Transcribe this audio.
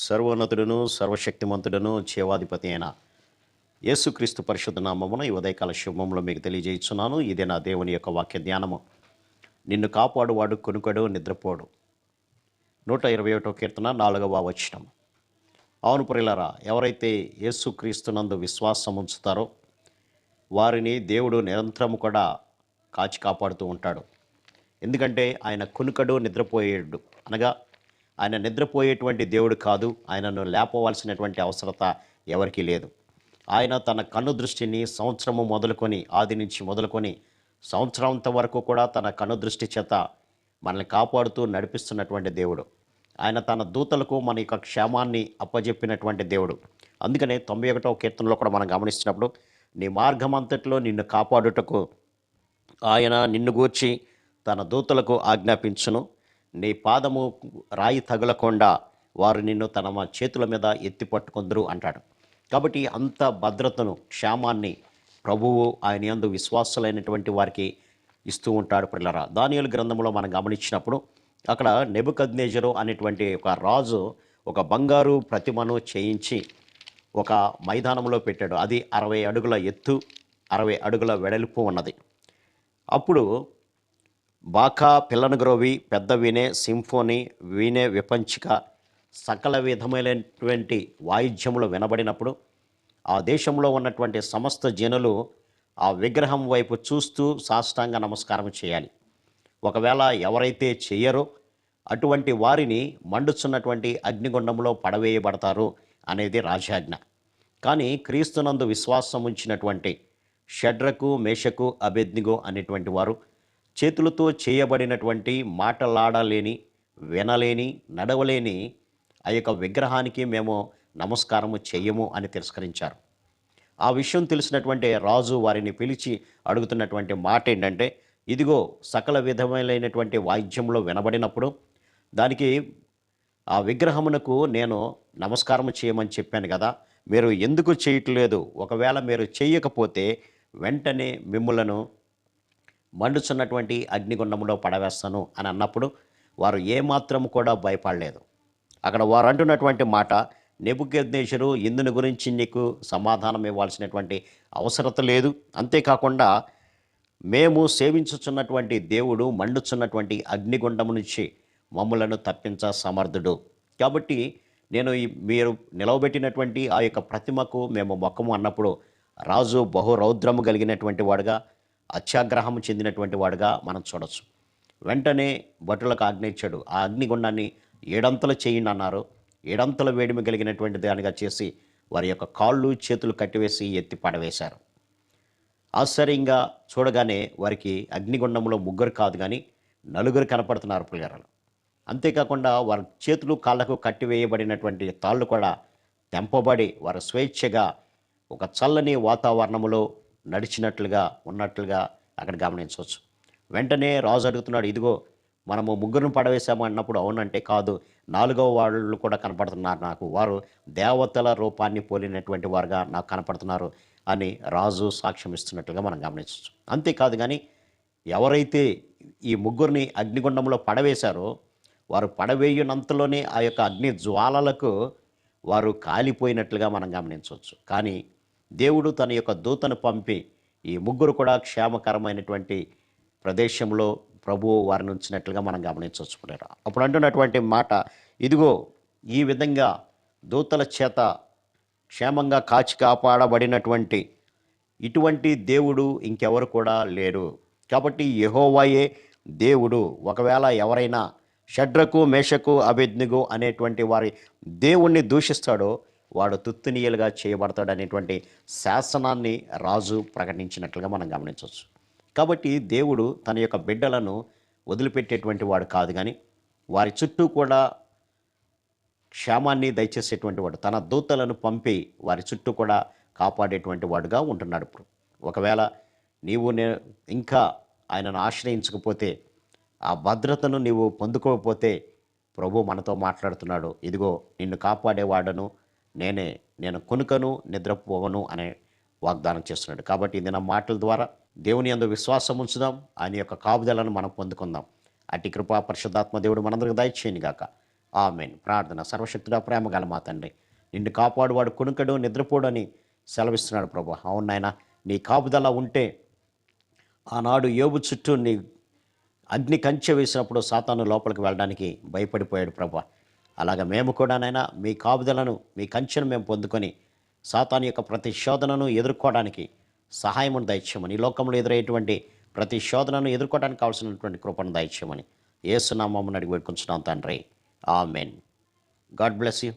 సర్వోన్నతుడును సర్వశక్తిమంతుడును జీవాధిపతి అయిన యేసుక్రీస్తు పరిశుద్ధ నామమున ఈ ఉదయకాల శుభంలో మీకు తెలియజేస్తున్నాను. ఇదే నా దేవుని యొక్క వాక్య ధ్యానము. నిన్ను కాపాడువాడు కొనుకడు నిద్రపోడు. 121 కీర్తన 4వ వచనం. అవును ప్రియులారా, ఎవరైతే యేసుక్రీస్తునందు విశ్వాసం ఉంచుతారో వారిని దేవుడు నిరంతరము కూడా కాచి కాపాడుతూ ఉంటాడు. ఎందుకంటే ఆయన కునుకడు నిద్రపోయేడు, అనగా ఆయన నిద్రపోయేటువంటి దేవుడు కాదు. ఆయనను లేపవలసినటువంటి అవసరత ఎవరికీ లేదు. ఆయన తన కన్ను దృష్టిని సంవత్సరము మొదలుకొని, ఆది నుంచి మొదలుకొని సంవత్సరంత వరకు కూడా తన కన్ను దృష్టి చేత మనల్ని కాపాడుతూ నడిపిస్తున్నటువంటి దేవుడు. ఆయన తన దూతలకు మన యొక్క క్షేమాన్ని అప్పజెప్పినటువంటి దేవుడు. అందుకనే 91వ కీర్తనలో కూడా మనం గమనిస్తున్నప్పుడు, నీ మార్గమంతట్లో నిన్ను కాపాడుటకు ఆయన నిన్ను గూర్చి తన దూతలకు ఆజ్ఞాపించును. నీ పాదము రాయి తగలకుండా వారు నిన్ను తన చేతుల మీద ఎత్తి పట్టుకొందురు అంటాడు. కాబట్టి అంత భద్రతను, క్షేమాన్ని ప్రభువు ఆయన యందు విశ్వాసులైనటువంటి వారికి ఇస్తూ ఉంటాడు. పిల్లరా, దానియేలు గ్రంథంలో మనం గమనించినప్పుడు అక్కడ నెబుకద్నెజరు అనేటువంటి ఒక రాజు ఒక బంగారు ప్రతిమను చేయించి ఒక మైదానంలో పెట్టాడు. అది 60 అడుగుల ఎత్తు, 60 అడుగుల వెడల్పు ఉన్నది. అప్పుడు బాకా, పిల్లనగ్రోవి, పెద్ద వీణె, సింఫోనీ, వీణె, విపంచిక, సకల విధమైనటువంటి వాయిద్యములు వినబడినప్పుడు ఆ దేశంలో ఉన్నటువంటి సమస్త జనులు ఆ విగ్రహం వైపు చూస్తూ సాష్టాంగ నమస్కారం చేయాలి. ఒకవేళ ఎవరైతే చెయ్యరో అటువంటి వారిని మండుచున్నటువంటి అగ్నిగుండంలో పడవేయబడతారు అనేది రాజాజ్ఞ. కానీ క్రీస్తునందు విశ్వాసం ఉంచినటువంటి షడ్రకు, మేషకు, అబేద్నెగో అనేటువంటి వారు చేతులతో చేయబడినటువంటి, మాటలాడలేని, వినలేని, నడవలేని ఆ యొక్క విగ్రహానికి మేము నమస్కారము చెయ్యము అని తిరస్కరించారు. ఆ విషయం తెలిసినటువంటి రాజు వారిని పిలిచి అడుగుతున్నటువంటి మాట ఏంటంటే, ఇదిగో సకల విధమైనటువంటి వాయిద్యంలో వినబడినప్పుడు దానికి ఆ విగ్రహమునకు నేను నమస్కారం చేయమని చెప్పాను కదా, మీరు ఎందుకు చేయట్లేదు? ఒకవేళ మీరు చేయకపోతే వెంటనే మిమ్ములను మండుచున్నటువంటి అగ్నిగుండంలో పడవేస్తాను అని అన్నప్పుడు వారు ఏమాత్రం కూడా భయపడలేదు. అక్కడ వారు అంటున్నటువంటి మాట, నెబుకద్నెజరు, ఇందుని గురించి నీకు సమాధానం ఇవ్వాల్సినటువంటి అవసరత లేదు. అంతేకాకుండా మేము సేవించుచున్నటువంటి దేవుడు మండుచున్నటువంటి అగ్నిగుండము నుంచి మమ్ములను తప్పించ సమర్థుడు. కాబట్టి నేను మీరు నిలవబెట్టినటువంటి ఆ యొక్క ప్రతిమకు మేము మొక్కము అన్నప్పుడు రాజు బహురౌద్రము కలిగినటువంటి వాడుగా, అత్యాగ్రహము చెందినటువంటి వాడుగా మనం చూడవచ్చు. వెంటనే భటులకు ఆజ్ఞయించాడు. ఆ అగ్నిగుండాన్ని 7 అంతలు చేయండి అన్నారు. 7 అంతల వేడిమి కలిగినటువంటి దానిగా చేసి వారి యొక్క కాళ్ళు, చేతులు కట్టివేసి ఎత్తి పడవేశారు. ఆశ్చర్యంగా చూడగానే వారికి అగ్నిగుండంలో 3 కాదు కానీ 4 కనపడుతున్నారు పిల్లలు. అంతేకాకుండా వారి చేతులు, కాళ్ళకు కట్టివేయబడినటువంటి తాళ్ళు కూడా తెంపబడి వారు స్వేచ్ఛగా ఒక చల్లని వాతావరణంలో నడిచినట్లుగా ఉన్నట్లుగా అక్కడ గమనించవచ్చు. వెంటనే రాజు అడుగుతున్నాడు, ఇదిగో మనము 3 పడవేశాము అన్నప్పుడు అవునంటే, కాదు, 4వ వాళ్ళు కూడా కనపడుతున్నారు నాకు, వారు దేవతల రూపాన్ని పోలినటువంటి వారుగా నాకు కనపడుతున్నారు అని రాజు సాక్ష్యం ఇస్తున్నట్లుగా మనం గమనించవచ్చు. అంతేకాదు కానీ ఎవరైతే ఈ 3 అగ్నిగుండంలో పడవేశారో వారు పడవేయునంతలోనే ఆ యొక్క అగ్ని జ్వాలలకు వారు కాలిపోయినట్లుగా మనం గమనించవచ్చు. కానీ దేవుడు తన యొక్క దూతను పంపి ఈ 3 కూడా క్షేమకరమైనటువంటి ప్రదేశంలో ప్రభువు వారిని ఉంచినట్లుగా మనం గమనించవచ్చు. అప్పుడు అంటున్నటువంటి మాట, ఇదిగో ఈ విధంగా దూతల చేత క్షేమంగా కాచి కాపాడబడినటువంటి ఇటువంటి దేవుడు ఇంకెవరు కూడా లేరు. కాబట్టి యెహోవాయే దేవుడు. ఒకవేళ ఎవరైనా షడ్రకు, మేషకు, అబేద్నెగో అనేటువంటి వారి దేవుణ్ణి దూషిస్తాడో వాడు తుత్తునీయులుగా చేయబడతాడు అనేటువంటి శాసనాన్ని రాజు ప్రకటించినట్లుగా మనం గమనించవచ్చు. కాబట్టి దేవుడు తన యొక్క బిడ్డలను వదిలిపెట్టేటువంటి వాడు కాదు, కానీ వారి చుట్టూ కూడా క్షేమాన్ని దయచేసేటువంటి వాడు. తన దూతలను పంపి వారి చుట్టూ కూడా కాపాడేటువంటి వాడుగా ఉంటున్నాడు. ఒకవేళ నీవు ఇంకా ఆయనను ఆశ్రయించకపోతే, ఆ భద్రతను నీవు పొందుకోకపోతే ప్రభు మనతో మాట్లాడుతున్నాడు. ఇదిగో నిన్ను కాపాడేవాడను నేనే, నేను కొనుకను నిద్రపోవను అనే వాగ్దానం చేస్తున్నాడు. కాబట్టి ఇది నా మాటల ద్వారా దేవుని యందు విశ్వాసం ఉంచుదాం, ఆయన యొక్క కాపుదలను మనం పొందుకుందాం. అట్టి కృపా పరిశుద్ధాత్మ దేవుడు మనందరికి దయచేయను గాక. ఆమెన్. ప్రార్థన. సర్వశక్తుడా, ప్రేమ గల మా తండ్రి, నిన్ను కాపాడువాడు కునుకడు నిద్రపోడు అని సెలవిస్తున్నాడు ప్రభా. అవును నాయన, నీ కాపుదల ఉంటే ఆనాడు యోబు చుట్టూ నీ అగ్ని కంచె వేసినప్పుడు సాతాను లోపలికి వెళ్ళడానికి భయపడిపోయాడు ప్రభా. అలాగ మేము కూడా నాయన మీ కాపుదలను, మీ కంచెను మేము పొందుకొని సాతాను యొక్క ప్రతి శోధనను ఎదుర్కోవడానికి సహాయమును దయచేయమని, ఈ లోకంలో ఎదురయ్యేటువంటి ప్రతి శోధనను ఎదుర్కోవడానికి కావాల్సినటువంటి కృపను దయచేయమని యేసు నామమున అడిగి వేడుకుంటున్నాం తండ్రి. ఆమెన్. God bless you.